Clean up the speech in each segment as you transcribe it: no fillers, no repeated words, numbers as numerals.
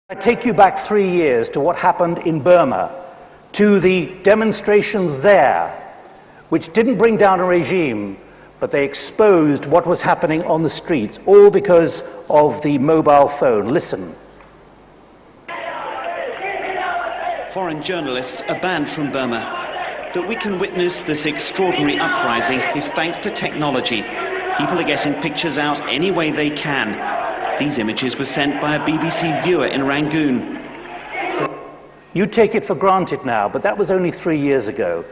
I take you back 3 years to what happened in Burma, to the demonstrations there, which didn't bring down a regime, but they exposed what was happening on the streets, all because of the mobile phone. Listen. Foreign journalists are banned from Burma. That we can witness this extraordinary uprising is thanks to technology. People are getting pictures out any way they can. These images were sent by a BBC viewer in Rangoon. You take it for granted now, but that was only 3 years ago.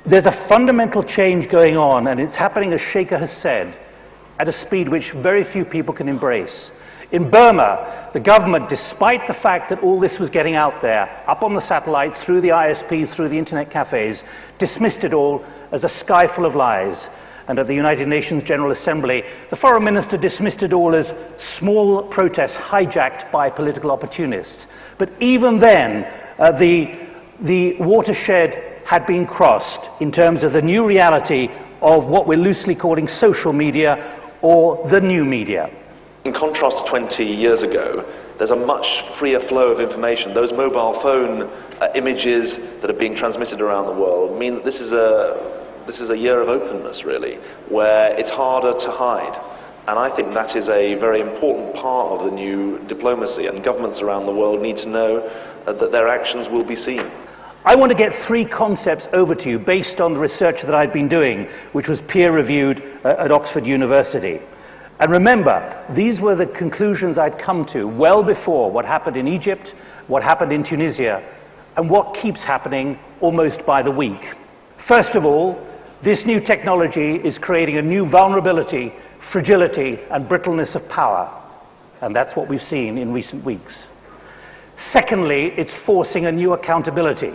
There's a fundamental change going on, and it's happening, as Shaker has said, at a speed which very few people can embrace. In Burma, the government, despite the fact that all this was getting out there, up on the satellites, through the ISPs, through the internet cafes, dismissed it all as a sky full of lies. And at the United Nations General Assembly, the foreign minister dismissed it all as small protests hijacked by political opportunists. But even then, the watershed had been crossed in terms of the new reality of what we're loosely calling social media or the new media. In contrast to 20 years ago, there's a much freer flow of information. Those mobile phone images that are being transmitted around the world mean that this is a year of openness, really, where it's harder to hide. And I think that is a very important part of the new diplomacy, and governments around the world need to know that their actions will be seen. I want to get 3 concepts over to you based on the research that I've been doing, which was peer-reviewed at Oxford University. And remember, these were the conclusions I'd come to well before what happened in Egypt, what happened in Tunisia, and what keeps happening almost by the week. First of all, this new technology is creating a new vulnerability, fragility, and brittleness of power. And that's what we've seen in recent weeks. Secondly, it's forcing a new accountability.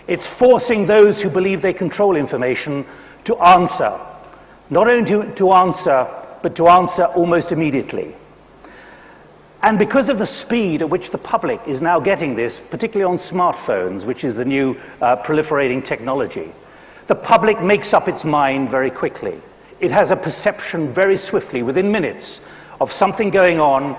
It's forcing those who believe they control information to answer. Not only to answer, but to answer almost immediately. And because of the speed at which the public is now getting this, particularly on smartphones, which is the new proliferating technology, the public makes up its mind very quickly. It has a perception very swiftly, within minutes, of something going on,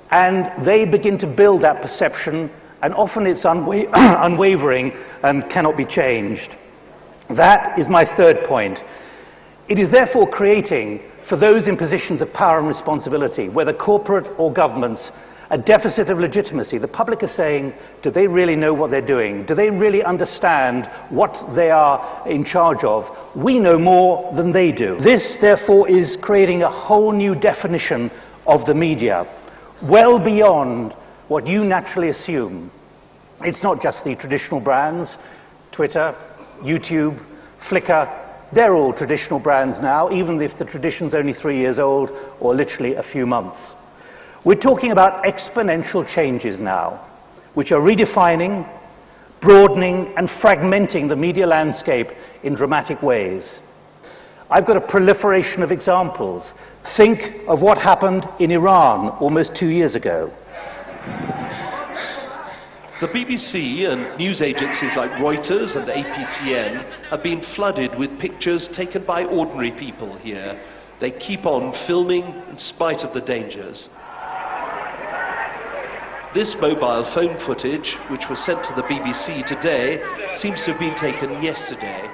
and they begin to build that perception, and often it's unwavering and cannot be changed. That is my third point. It is therefore creating, for those in positions of power and responsibility, whether corporate or governments, a deficit of legitimacy. The public are saying, do they really know what they're doing? Do they really understand what they are in charge of? We know more than they do. This, therefore, is creating a whole new definition of the media, well beyond what you naturally assume. It's not just the traditional brands, Twitter, YouTube, Flickr. They're all traditional brands now, even if the tradition's only 3 years old or literally a few months. We're talking about exponential changes now, which are redefining, broadening, and fragmenting the media landscape in dramatic ways. I've got a proliferation of examples. Think of what happened in Iran almost 2 years ago. The BBC and news agencies like Reuters and APTN have been flooded with pictures taken by ordinary people here. They keep on filming in spite of the dangers. This mobile phone footage, which was sent to the BBC today, seems to have been taken yesterday.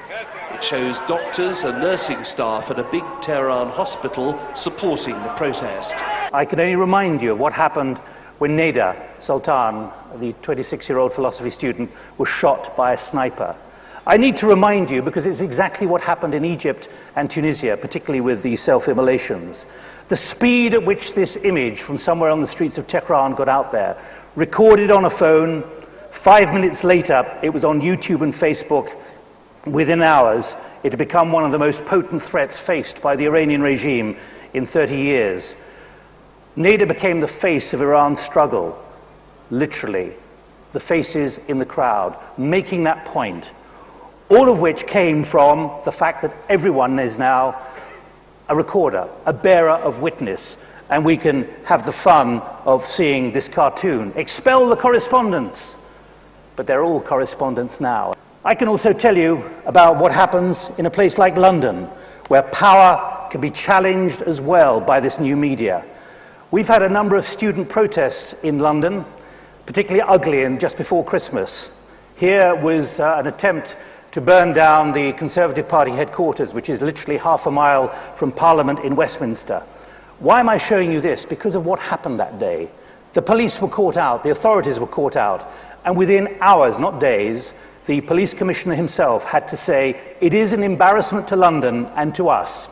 It shows doctors and nursing staff at a big Tehran hospital supporting the protest. I can only remind you of what happened when Neda Sultan, the 26-year-old philosophy student, was shot by a sniper. I need to remind you because it's exactly what happened in Egypt and Tunisia, particularly with the self-immolations. The speed at which this image from somewhere on the streets of Tehran got out there, recorded on a phone, 5 minutes later it was on YouTube and Facebook. Within hours, it had become one of the most potent threats faced by the Iranian regime in 30 years. Neda became the face of Iran's struggle, literally, the faces in the crowd, making that point, all of which came from the fact that everyone is now a recorder, a bearer of witness, and we can have the fun of seeing this cartoon. Expel the correspondents! But they're all correspondents now. I can also tell you about what happens in a place like London, where power can be challenged as well by this new media, We've had a number of student protests in London, particularly ugly and just before Christmas. Here was an attempt to burn down the Conservative Party headquarters, which is literally half a mile from Parliament in Westminster. Why am I showing you this? Because of what happened that day. The police were caught out, the authorities were caught out, and within hours, not days, the police commissioner himself had to say, it is an embarrassment to London and to us.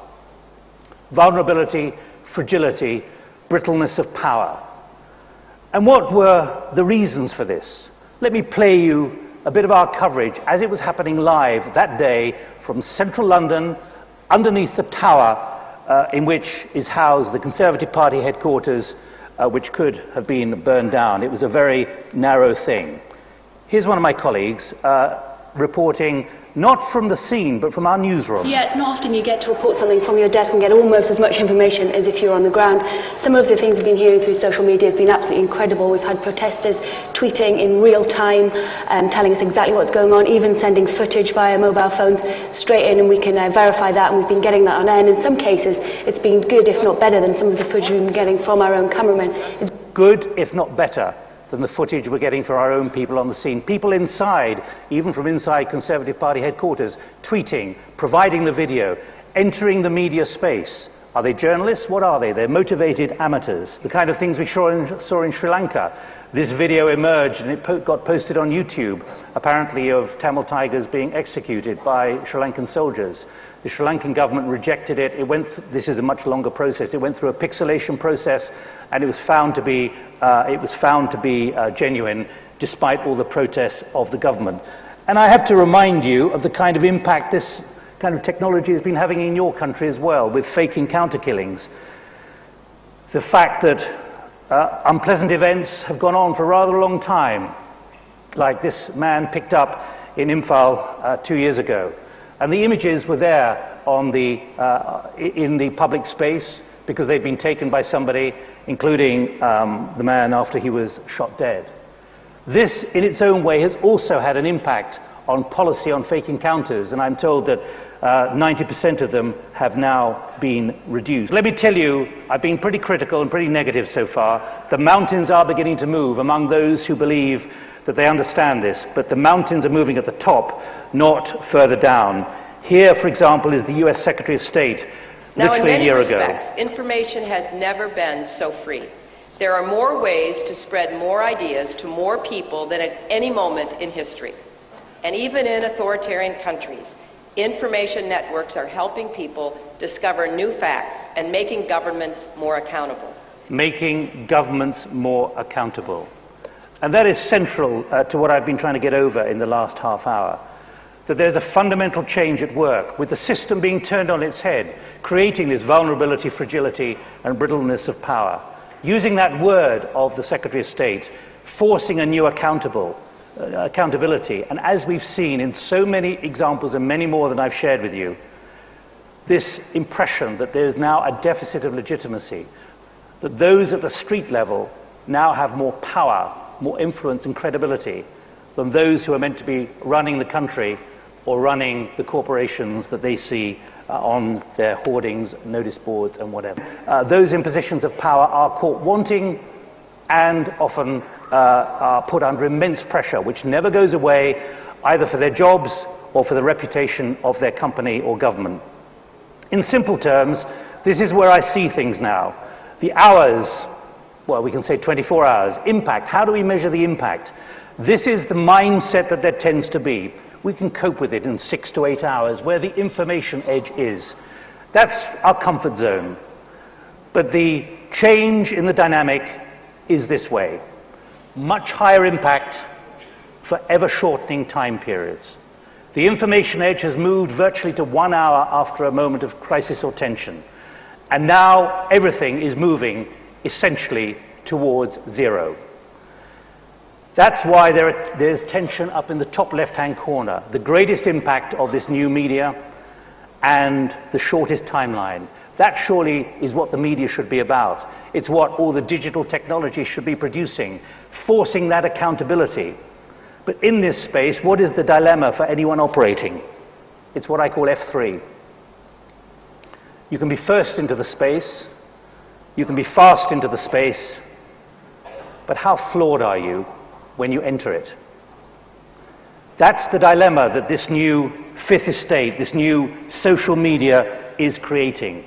Vulnerability, fragility, brittleness of power. And what were the reasons for this? Let me play you a bit of our coverage as it was happening live that day from central London, underneath the tower in which is housed the Conservative Party headquarters, which could have been burned down. It was a very narrow thing. Here's one of my colleagues reporting not from the scene, but from our newsroom. Yeah, it's not often you get to report something from your desk and get almost as much information as if you're on the ground. Some of the things we've been hearing through social media have been absolutely incredible. We've had protesters tweeting in real time, telling us exactly what's going on, even sending footage via mobile phones straight in, and we can verify that, and we've been getting that on air. And in some cases, it's been good, if not better, than some of the footage we've been getting from our own cameramen. It's good, if not better, than the footage we're getting from our own people on the scene. People inside, even from inside Conservative Party headquarters, tweeting, providing the video, entering the media space. Are they journalists? What are they? They're motivated amateurs. The kind of things we saw in Sri Lanka. This video emerged and it got posted on YouTube, apparently of Tamil tigers being executed by Sri Lankan soldiers. The Sri Lankan government rejected it. This is a much longer process. It went through a pixelation process, and it was found to be genuine, despite all the protests of the government. And I have to remind you of the kind of impact this kind of technology has been having in your country as well, with fake encounter killings. The fact that unpleasant events have gone on for a rather long time, like this man picked up in Imphal 2 years ago. And the images were there on in the public space because they'd been taken by somebody, including the man after he was shot dead. This, in its own way, has also had an impact on policy on fake encounters, and I'm told that 90% of them have now been reduced. Let me tell you, I've been pretty critical and pretty negative so far. The mountains are beginning to move among those who believe that they understand this, but the mountains are moving at the top, not further down. Here, for example, is the US Secretary of State, literally a year ago. Now, in many respects, information has never been so free. There are more ways to spread more ideas to more people than at any moment in history. And even in authoritarian countries, information networks are helping people discover new facts and making governments more accountable. Making governments more accountable. And that is central to what I've been trying to get over in the last half hour. That there's a fundamental change at work, with the system being turned on its head, creating this vulnerability, fragility, and brittleness of power. Using that word of the Secretary of State, forcing a new accountability. And as we've seen in so many examples, and many more than I've shared with you, this impression that there is now a deficit of legitimacy, that those at the street level now have more power, more influence and credibility than those who are meant to be running the country or running the corporations that they see on their hoardings, notice boards and whatever. Those in positions of power are caught wanting and often are put under immense pressure, which never goes away, either for their jobs or for the reputation of their company or government. In simple terms, this is where I see things now. The hours, well, we can say 24 hours, impact. How do we measure the impact? This is the mindset that there tends to be. We can cope with it in 6 to 8 hours, where the information edge is. That's our comfort zone. But the change in the dynamic is this way. Much higher impact for ever-shortening time periods. The information edge has moved virtually to 1 hour after a moment of crisis or tension. And now everything is moving essentially towards zero. That's why there's tension up in the top left-hand corner. The greatest impact of this new media and the shortest timeline. That surely is what the media should be about. It's what all the digital technology should be producing, forcing that accountability. But in this space, what is the dilemma for anyone operating? It's what I call F3. You can be first into the space, You can be fast into the space, but how flawed are you when you enter it? That's the dilemma that this new fifth estate, this new social media is creating.